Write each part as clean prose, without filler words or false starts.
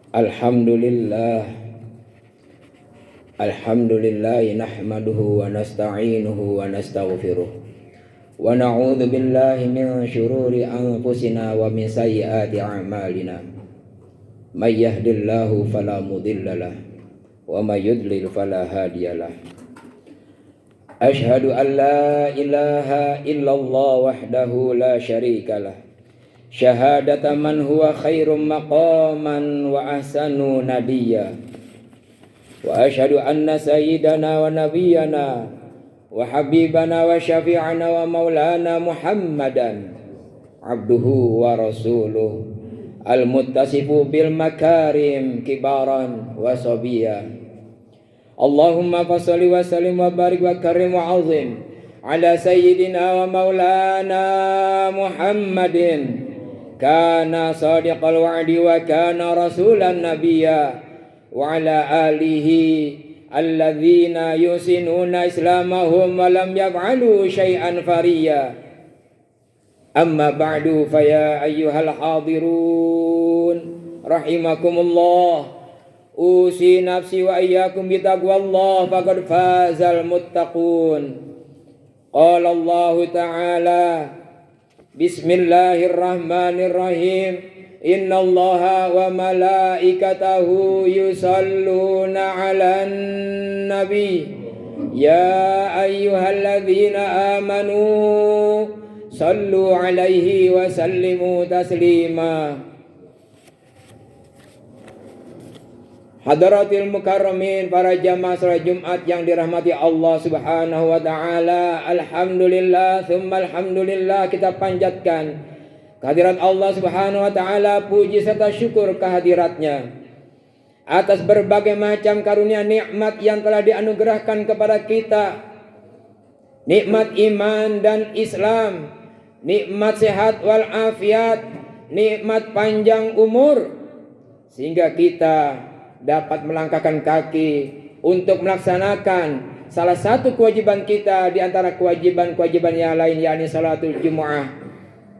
Alhamdulillah nahmaduhu wa nasta'inuhu wa nastaghfiruh wa na'udzu billahi min syururi anfusina wa min sayyiati a'malina. May yahdihillahu fala mudhillalah wa may yudlil fala hadiyalah. Asyhadu an la ilaha illallah wahdahu la syarikalah, syahadata man huwa khairum maqaman wa ahsanu nabiyya. Wa asyhadu anna sayyidana wa nabiyyana wa habibana wa syafi'ana wa maulana Muhammadan abduhu wa rasuluh al-muttasifu bil makarim kibaran wa sabiyya. Allahumma fassalli wa sallim wa barik wa karim wa azim ala sayyidina wa maulana Muhammadin. Kana sadiqal wa'di wa kana rasulan nabiyya wa ala alihi alladzina yusinuna islamahum wa lam yaf'alu syai'an fariya. Amma ba'du fa ya ayyuhal hadirun rahimakumullah, usi nafsi wa iyyakum bitaqwallah faqad fazal muttaqun. Qala Allah ta'ala, Bismillahirrahmanirrahim. Innallaha wa malaikatahu yusalluna 'alan nabi. Ya ayyuhalladzina amanu sallu 'alaihi wa sallimu taslima. Hadaratil mukarramin, para jamaah salat Jumat yang dirahmati Allah Subhanahu wa taala. Alhamdulillah tsumma alhamdulillah, kita panjatkan kehadirat Allah Subhanahu wa taala, puji serta syukur kehadiratnya atas berbagai macam karunia nikmat yang telah dianugerahkan kepada kita. Nikmat iman dan Islam, nikmat sehat wal afiat, nikmat panjang umur, sehingga kita dapat melangkahkan kaki untuk melaksanakan salah satu kewajiban kita di antara kewajiban-kewajiban yang lain, yakni salatul Jumu'ah.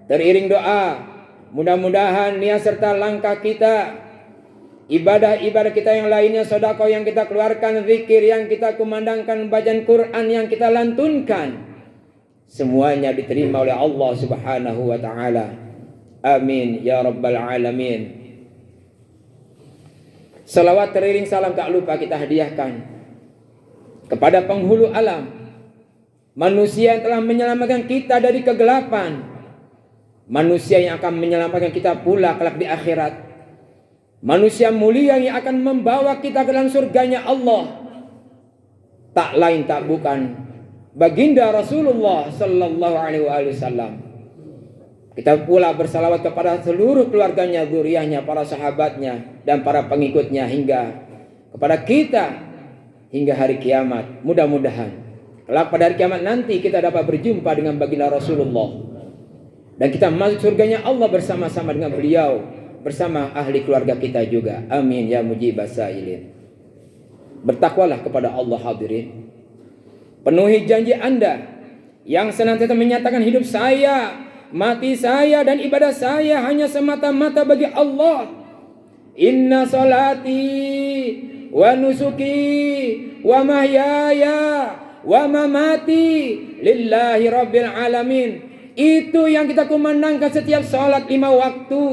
Teriring doa, mudah-mudahan niat serta langkah kita, ibadah-ibadah kita yang lainnya, sedekah yang kita keluarkan, zikir yang kita kumandangkan, bacaan Quran yang kita lantunkan, semuanya diterima oleh Allah Subhanahu wa taala. Amin ya rabbal alamin. Salawat teriring salam tak lupa kita hadiahkan kepada penghulu alam, manusia yang telah menyelamatkan kita dari kegelapan, manusia yang akan menyelamatkan kita pula kelak di akhirat, manusia mulia yang akan membawa kita ke dalam surganya Allah, tak lain tak bukan baginda Rasulullah sallallahu alaihi wasallam. Kita pula bersalawat kepada seluruh keluarganya, zuriyahnya, para sahabatnya, dan para pengikutnya hingga kepada kita hingga hari kiamat. Mudah-mudahan kelak pada hari kiamat nanti kita dapat berjumpa dengan baginda Rasulullah dan kita masuk surganya Allah bersama-sama dengan beliau, bersama ahli keluarga kita juga. Amin ya mujibas sa'ilin. Bertakwalah kepada Allah hadirin. Penuhi janji Anda yang senantiasa menyatakan hidup saya, mati saya, dan ibadah saya hanya semata-mata bagi Allah. Inna salati wa nusuki wa mahyaya wa mamati lillahi rabbil alamin. Itu yang kita kumandangkan setiap salat 5 waktu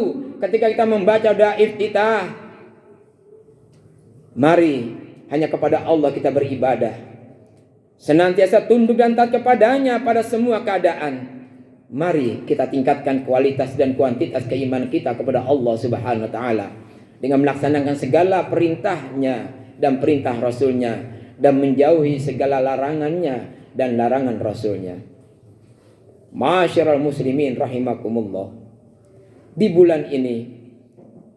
ketika kita membaca doa iftitah. Mari hanya kepada Allah kita beribadah, senantiasa tunduk dan taat kepadanya pada semua keadaan. Mari kita tingkatkan kualitas dan kuantitas keimanan kita kepada Allah Subhanahu wa taala dengan melaksanakan segala perintahnya dan perintah Rasulnya, dan menjauhi segala larangannya dan larangan Rasulnya. Ma'asyiral muslimin rahimakumullah. Di bulan ini,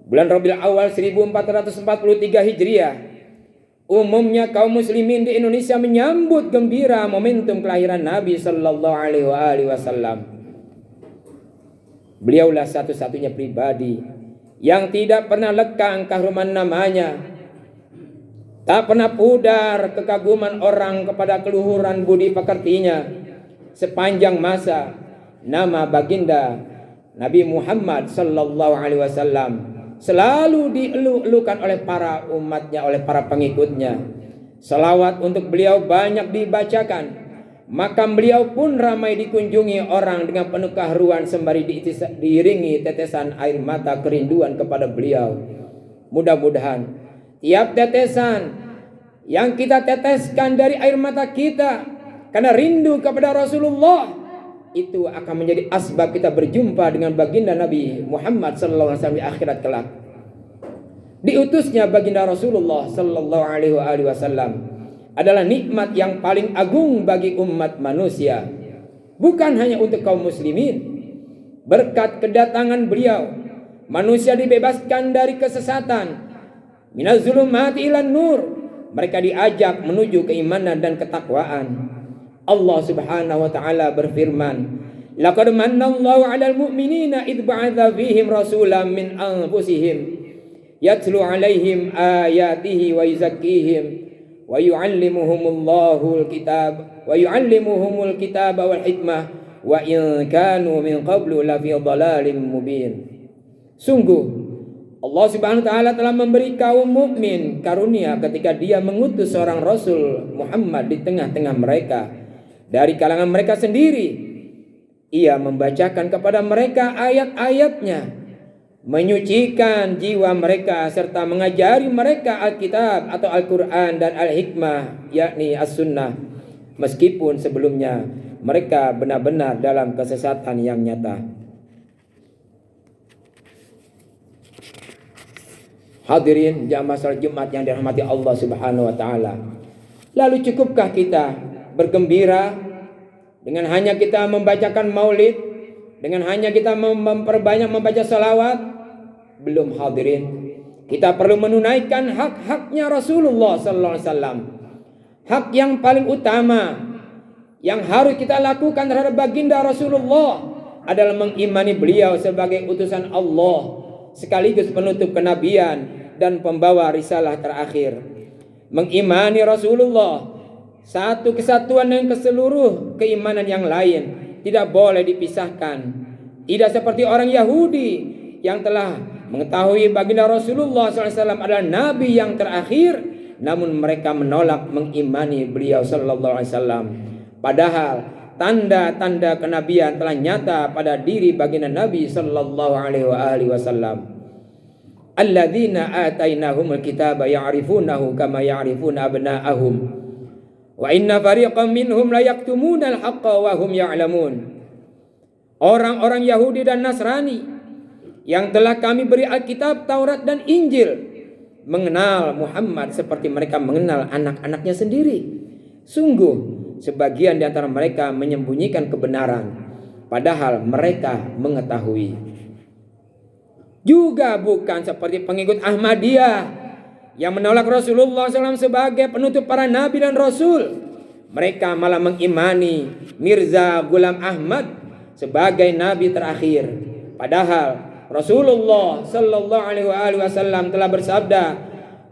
bulan Rabiul Awal 1443 Hijriah, umumnya kaum muslimin di Indonesia menyambut gembira momentum kelahiran Nabi sallallahu alaihi wasallam. Beliaulah satu-satunya pribadi yang tidak pernah lekang keharuman namanya, tak pernah pudar kekaguman orang kepada keluhuran budi pekertinya. Sepanjang masa nama baginda Nabi Muhammad sallallahu alaihi wasallam selalu dielu-elukan oleh para umatnya, oleh para pengikutnya. Salawat untuk beliau banyak dibacakan. Makam beliau pun ramai dikunjungi orang dengan penuh keharuan sembari diiringi tetesan air mata kerinduan kepada beliau. Mudah-mudahan tiap tetesan yang kita teteskan dari air mata kita karena rindu kepada Rasulullah, itu akan menjadi asbab kita berjumpa dengan baginda Nabi Muhammad sallallahu alaihi wasallam di akhirat kelak. Diutusnya baginda Rasulullah sallallahu alaihi wasallam adalah nikmat yang paling agung bagi umat manusia, bukan hanya untuk kaum muslimin. Berkat kedatangan beliau, manusia dibebaskan dari kesesatan, minaz zulumati ilan nur. Mereka diajak menuju keimanan dan ketakwaan. Allah Subhanahu wa taala berfirman, laqad manallahu 'alal mu'minina idh ba'atsa fihim rasulan min anfusihim yatlu 'alaihim ayatihi wa yuzakkihim wa yu'allimuhumul kitaba wal hikmah wa in kanu min qablu lafi dhalalin mubin. Sungguh Allah Subhanahu wa taala telah memberi kaum mukmin karunia ketika Dia mengutus seorang Rasul Muhammad di tengah-tengah mereka dari kalangan mereka sendiri. Ia membacakan kepada mereka ayat-ayatnya, menyucikan jiwa mereka serta mengajari mereka Alkitab atau Al-Quran dan Al-Hikmah, yakni As-Sunnah, meskipun sebelumnya mereka benar-benar dalam kesesatan yang nyata. Hadirin jamaah salat Jumat yang dirahmati Allah Subhanahu wa taala. Lalu cukupkah kita bergembira dengan hanya kita membacakan maulid, dengan hanya kita memperbanyak membaca salawat? Belum hadirin. Kita perlu menunaikan hak-haknya Rasulullah sallallahu alaihi wasallam. Hak yang paling utama yang harus kita lakukan terhadap baginda Rasulullah adalah mengimani beliau sebagai utusan Allah, sekaligus penutup kenabian dan pembawa risalah terakhir. Mengimani Rasulullah satu kesatuan dengan keseluruh keimanan yang lain, tidak boleh dipisahkan. Tidak seperti orang Yahudi yang telah mengetahui baginda Rasulullah SAW adalah nabi yang terakhir, namun mereka menolak mengimani beliau sallallahu alaihi wasallam. Padahal tanda-tanda kenabian telah nyata pada diri baginda Nabi sallallahu alaihi wasallam. Alladzina atainahumul kitaba ya'rifunahu kama ya'rifuna abna'ahum wa inna fariqam minhum la yaktumunal haqqa wa hum ya'lamun. Orang-orang Yahudi dan Nasrani yang telah kami beri Alkitab, Taurat dan Injil mengenal Muhammad seperti mereka mengenal anak-anaknya sendiri. Sungguh sebagian di antara mereka menyembunyikan kebenaran, padahal mereka mengetahui. Juga bukan seperti pengikut Ahmadiyah yang menolak Rasulullah SAW sebagai penutup para nabi dan rasul. Mereka malah mengimani Mirza Ghulam Ahmad sebagai nabi terakhir. Padahal Rasulullah sallallahu alaihi wasallam telah bersabda,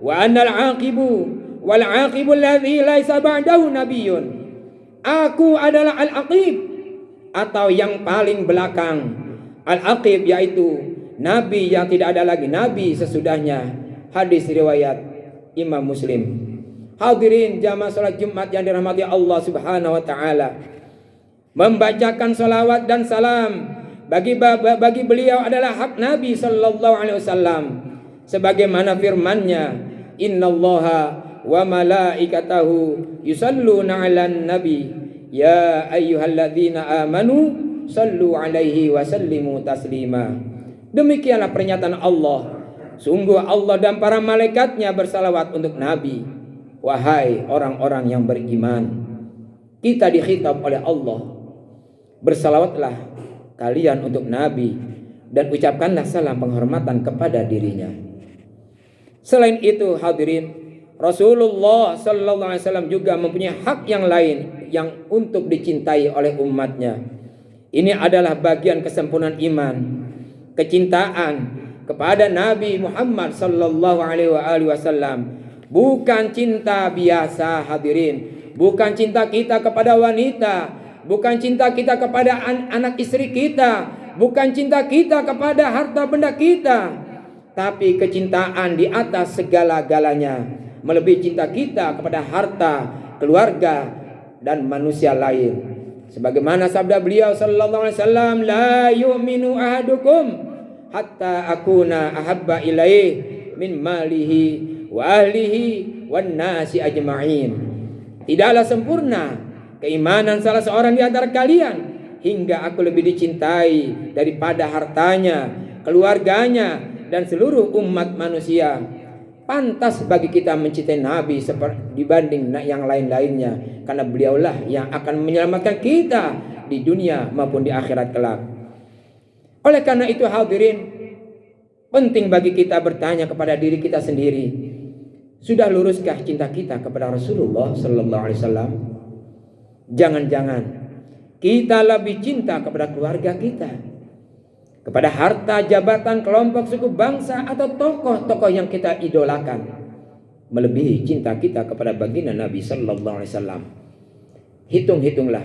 "Wa annal aqibu wal aqibul ladzi laisa ba'dahu nabiyyun." Aku adalah al-aqib atau yang paling belakang. Al-aqib yaitu nabi yang tidak ada lagi nabi sesudahnya. Hadis riwayat Imam Muslim. Hadirin jamaah salat Jumat yang dirahmati Allah Subhanahu wa taala. Membacakan salawat dan salam bagi beliau adalah hak Nabi sallallahu alaihi wasallam, sebagaimana firman-Nya, "Innallaha wa malaikatahu yusalluna 'alan nabi ya ayyuhalladzina amanu sallu 'alaihi wa sallimu taslima." Demikianlah pernyataan Allah. Sungguh Allah dan para malaikatnya bersalawat untuk Nabi. Wahai orang-orang yang beriman. Kita dikhitab oleh Allah, bersalawatlah kalian untuk Nabi dan ucapkanlah salam penghormatan kepada dirinya. Selain itu hadirin, Rasulullah sallallahu alaihi wasallam juga mempunyai hak yang lain yang untuk dicintai oleh umatnya. Ini adalah bagian kesempurnaan iman, kecintaan kepada Nabi Muhammad sallallahu alaihi wasallam. Bukan cinta biasa hadirin, bukan cinta kita kepada wanita, bukan cinta kita kepada anak istri kita, bukan cinta kita kepada harta benda kita. tapi kecintaan di atas segala-galanya, melebihi cinta kita kepada harta, keluarga, dan manusia lain. Sebagaimana sabda beliau sallallahu alaihi wasallam, la yu'minu ahadukum hatta akuna ahabba ilaih min malihi wa ahlihi wan nasi ajma'in. Tidaklah sempurna keimanan salah seorang di antara kalian hingga aku lebih dicintai daripada hartanya, keluarganya, dan seluruh umat manusia. Pantas bagi kita mencintai Nabi dibanding yang lain-lainnya, karena beliaulah yang akan menyelamatkan kita di dunia maupun di akhirat kelak. Oleh karena itu hadirin, penting bagi kita bertanya kepada diri kita sendiri, sudah luruskah cinta kita kepada Rasulullah sallallahu alaihi wasallam? Jangan-jangan kita lebih cinta kepada keluarga kita, kepada harta, jabatan, kelompok, suku, bangsa, atau tokoh-tokoh yang kita idolakan, melebihi cinta kita kepada baginda Nabi sallallahu alaihi wasallam. Hitung-hitunglah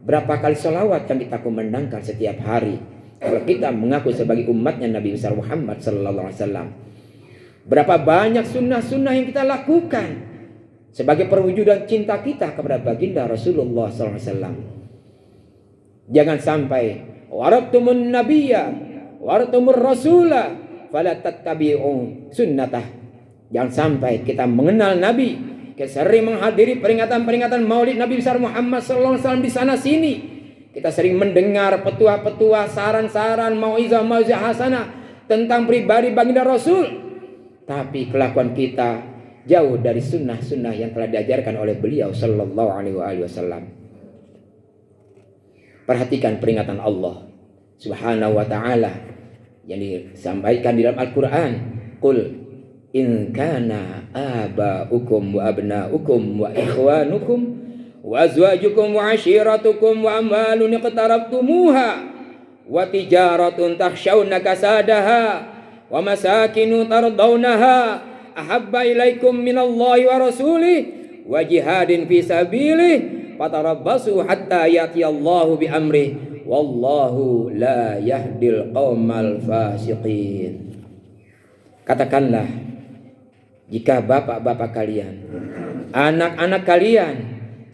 berapa kali salawat yang kita kumandangkan setiap hari kalau kita mengaku sebagai umatnya Nabi besar Muhammad sallallahu alaihi wasallam. Berapa banyak sunnah-sunnah yang kita lakukan sebagai perwujudan cinta kita kepada baginda Rasulullah sallallahu alaihi wasallam. Jangan sampai waradtumun nabiyya waradtumur rasula fala tattabi'u sunnatah. Jangan sampai kita mengenal Nabi, kita sering menghadiri peringatan-peringatan Maulid Nabi besar Muhammad sallallahu alaihi wasallam di sana sini. Kita sering mendengar petua-petua, saran-saran, mauizah-mauizah hasanah tentang pribadi baginda Rasul, tapi kelakuan kita jauh dari sunnah-sunnah yang telah diajarkan oleh beliau sallallahu alaihi wasallam. Perhatikan peringatan Allah Subhanahu wa ta'ala yang disampaikan di dalam Al-Quran. Qul in kana aba'ukum wa abna'ukum wa ikhwanukum wa azwajukum wa ashiratukum wa amwalun iqtarabtumuha wa tijaratun takhshawna kasadaha wa masakinu tardawnaha ahabba ilaikum minallahi wa rasulih wa jihadin fi sabilih fatarabbasu hatta yatiyallahu bi amrih wallahu la yahdil qaumal fasiqin. Katakanlah, jika bapak-bapak kalian, anak-anak kalian,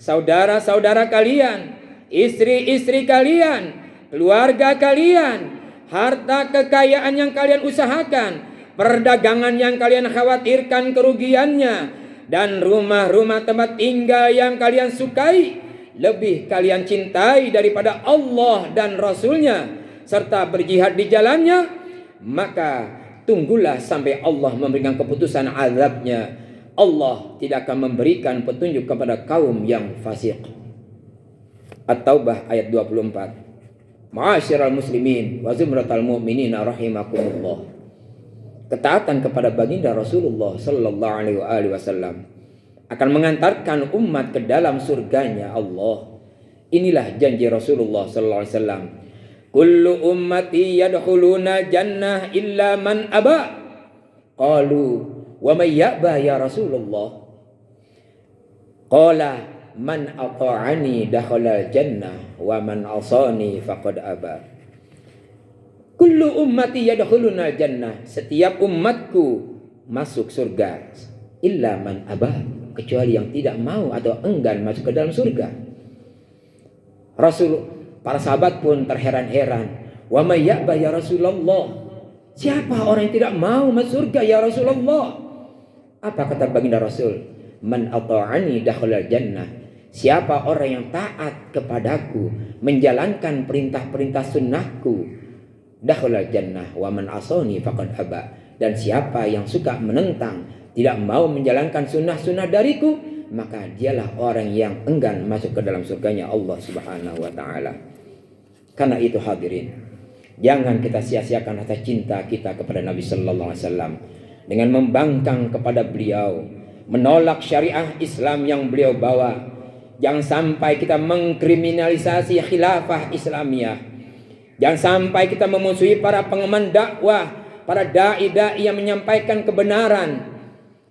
saudara-saudara kalian, istri-istri kalian, keluarga kalian, harta kekayaan yang kalian usahakan, perdagangan yang kalian khawatirkan kerugiannya, dan rumah-rumah tempat tinggal yang kalian sukai, lebih kalian cintai daripada Allah dan Rasulnya, serta berjihad di jalannya, maka tunggulah sampai Allah memberikan keputusan azabnya. Allah tidak akan memberikan petunjuk kepada kaum yang fasik. At-Taubah ayat 24. Ma'asyiral muslimin wa zumratal mu'minina rahimakumullah. Ketaatan kepada baginda Rasulullah sallallahu alaihi wasallam akan mengantarkan umat ke dalam surganya Allah. Inilah janji Rasulullah sallallahu alaihi wasallam. Kullu ummati yadkhuluna jannah illa man aba. Qalu wa may ya'ba ya Rasulullah? Qala man ata'ani dakhala jannah wa man asani faqad aba. Kullu ummati yadkhuluna jannah, setiap umatku masuk surga, illa man abah, kecuali yang tidak mau atau enggan masuk ke dalam surga. Para sahabat pun terheran-heran. Wa may ya'ba ya Rasulullah? Siapa orang yang tidak mau masuk surga ya Rasulullah? Apa kata baginda Rasul? Man ata'ani dakhala jannah. Siapa orang yang taat kepadaku, menjalankan perintah-perintah sunnahku, dakhala jannah wa man asani faqad aba. Dan siapa yang suka menentang, tidak mau menjalankan sunnah-sunnah dariku, maka dialah orang yang enggan masuk ke dalam surganya Allah Subhanahu wa taala. Karena itu hadirin, jangan kita sia-siakan rasa cinta kita kepada Nabi sallallahu alaihi wasallam dengan membangkang kepada beliau, menolak syariah Islam yang beliau bawa. Jangan sampai kita mengkriminalisasi khilafah Islamiyah. Jangan sampai kita memusuhi para pengemban dakwah, para dai-dai yang menyampaikan kebenaran.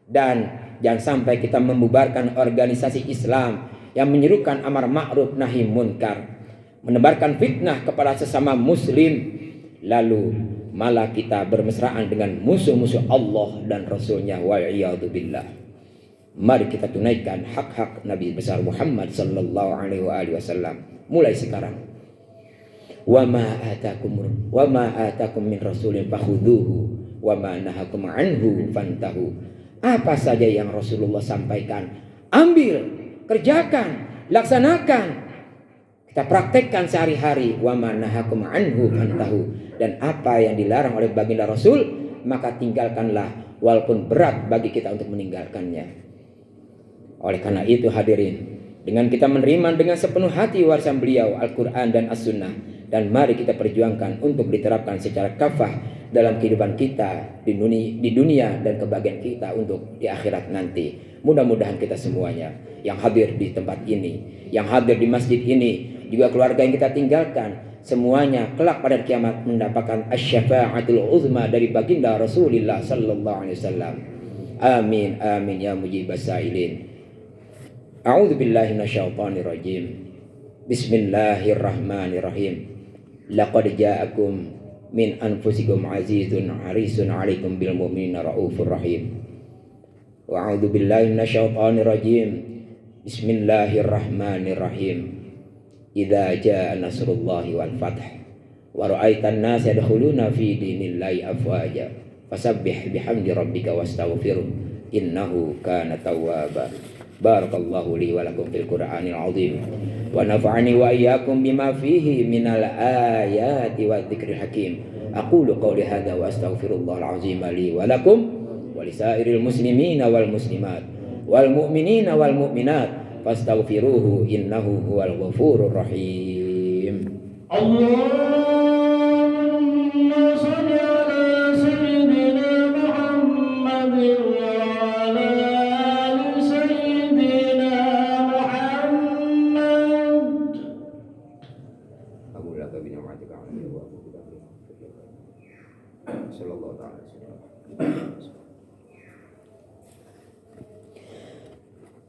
Dan jangan sampai kita membubarkan organisasi Islam yang menyerukan amar ma'ruf nahi munkar, menebarkan fitnah kepada sesama muslim, lalu malah kita bermesraan dengan musuh-musuh Allah dan Rasulnya, wa'iyadzubillah. Mari kita tunaikan hak-hak Nabi besar Muhammad sallallahu alaihi wasallam mulai sekarang. Wa ma atakum min rasulin fakhudhuhu wa ma nahakum anhu fantahu. Apa saja yang Rasulullah sampaikan, ambil, kerjakan, laksanakan. Kita praktekkan sehari-hari. Wa ma nahakum anhu fantahu. Dan apa yang dilarang oleh baginda Rasul, maka tinggalkanlah, walaupun berat bagi kita untuk meninggalkannya. Oleh karena itu hadirin, dengan kita menerima dengan sepenuh hati warisan beliau Al-Quran dan As-Sunnah, dan mari kita perjuangkan untuk diterapkan secara kafah dalam kehidupan kita di dunia dan kebahagiaan kita untuk di akhirat nanti. Mudah-mudahan kita semuanya yang hadir di tempat ini, yang hadir di masjid ini, juga keluarga yang kita tinggalkan, semuanya kelak pada kiamat mendapatkan asy-syafa'atul uzma dari baginda Rasulullah sallallahu alaihi wasallam. Amin amin ya mujibas sa'ilin. A'udzu billahi minasyaitonir rajim. Bismillahirrahmanirrahim. Laqad ja'akum min anfusikum azizun harisun 'alaikum bil mu'minina raufur rahim. Wa a'udzu billahi minasyaitonir rajim. Bismillahirrahmanirrahim. Idza jaa nasrullahi wal fath wa ra'aitan nasa yadkhuluna fi dinillahi afwaja fasabbih bihamdi rabbika wastaghfirhu innahu kana tawwaba. Barakallahu li wa lakum fil Qur'anil azim wa nafa'ani wa iyyakum bima fihi minal ayati wa dzikril hakim. Aqulu qawli hadza wa astaghfirullahal azim li wa lakum wa lisairil muslimina wal muslimat wal mu'minina wal mu'minat fastaghfiruhu innahu huwal ghafurur rahim. Allahumma shalli ala sayyidina Muhammadin wa ala ali sayyidina Muhammad. Aku laka bi ni'matika alayya wa sallallahu ta'ala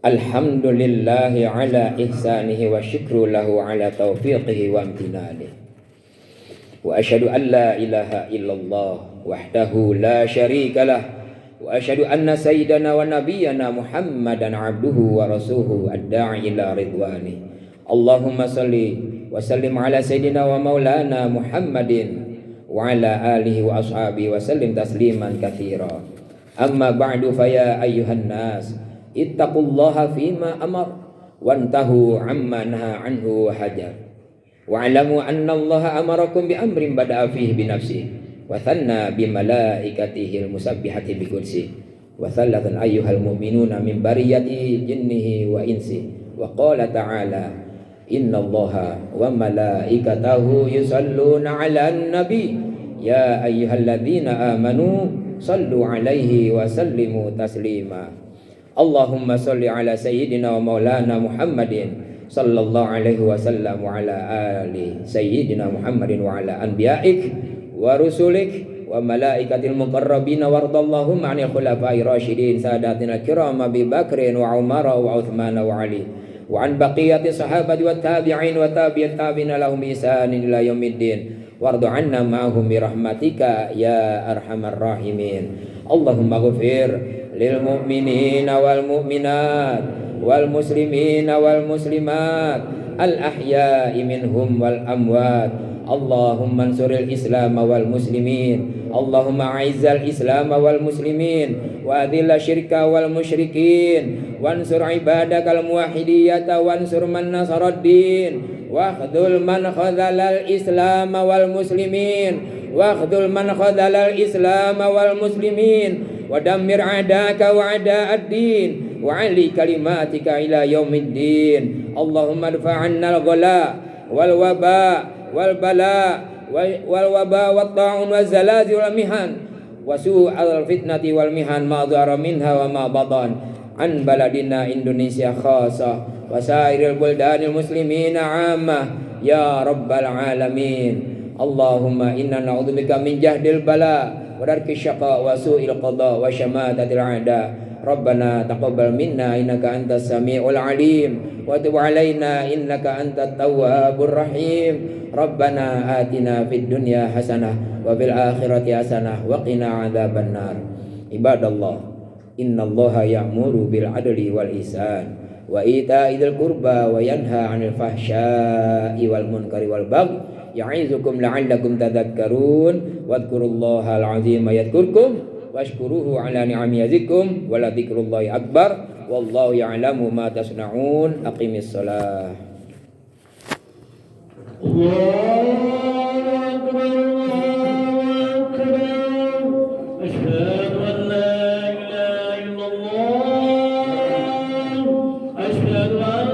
Alhamdulillahi ala ihsanihi wa syukru lahu ala taufiqihi wa amtinanihi. Wa asyhadu an la ilaha illallah wahdahu la syarika lah. Wa asyhadu anna sayyidana wa nabiyyana Muhammadan abduhu wa rasuluhu ad-da'i ila ridwani. Allahumma salli wa sallim ala sayyidina wa maulana Muhammadin wa ala alihi wa ashabihi wa sallim tasliman katsira. Amma ba'du fa ya ayyuhan nas ittaqullaha fima amar wantahu amma naha anhu wa hajar wa'lamu anna allaha amarakum bi amrin bada'a fihi bi nafsihi wa thanna bi malaikatihi al-musabbihati bi kursi wa thallatan ayyuhal mu'minuna min bariyati jinnihi wa insi wa qala ta'ala inna allaha wa malaikatahu yusalluna 'alan nabi ya ayyuhalladzina amanu sallu 'alaihi wa sallimu taslima. Allahumma salli ala sayyidina wa maulana Muhammadin sallallahu alaihi wasallam wa ala ali sayyidina Muhammadin wa ala anbiya'ik wa rusulik wa malaikatil muqarrabin wardallahumma 'anil khulafa'ir rasyidin sadatina kiram Abi Bakrin wa Umar wa Uthman wa Ali wa an baqiyati sahabati wat tabi'in wa tabi'in tabi'ina lahum bi ihsanin ila yaumiddin wardu 'anna ma'hum bi rahmatika ya arhamar rahimin. Allahumma ghfir lil mu'minina wal mu'minat wal muslimina wal muslimat al ahya'i minhum wal amwat. Allahumma ansuril islam wal muslimin. Allahumma a'izzal islam wal muslimin wa adhilla syirka wal musyrikin wansur ibadakal muwahhidiyata wansur man nasaraddin wa khudul man khadhalal islam wal muslimin wa khudul man khadhalal islam wal muslimin wa dammir a'daka wa a'da'ad-din wa 'ali kalimatika ila yaumiddin. Allahumma adfa'anna al-ghala wal waba wal bala wal waba wat ta'un waz zalazil wal mihan wa su'al fitnati wal mihan ma dhara minha wa ma batan an baladina Indonesia khassa wa sairil buldanil muslimina 'ammah ya rabbal alamin. Allahumma inna na'udzubika min jahdil bala wa darki syaqa wa su'il qada wa syamatatil a'da Rabbana taqabbal minna innaka antas samiul alim wa tub alaina innaka antat tawwabur rahim. Rabbana atina fid dunya hasanah wa fil akhirati hasanah wa qina adzabannar. Ibadallah, innallaha ya'muru bil adli wal ihsan wa ita'idil qurba wa yanha 'anil fahsya'i wal munkari wal baghi ya'izukum la'allakum tadhakkarun wadhkurullahal 'azima yadhkurkum washkuruhu 'ala ni'ami yazidkum wa la dzikrullahi akbar wallahu ya'lamu ma tasna'un. Aqimis shalah. Allahu akbar, Allahu akbar. Asyhadu an la ilaha illallah. Asyhadu an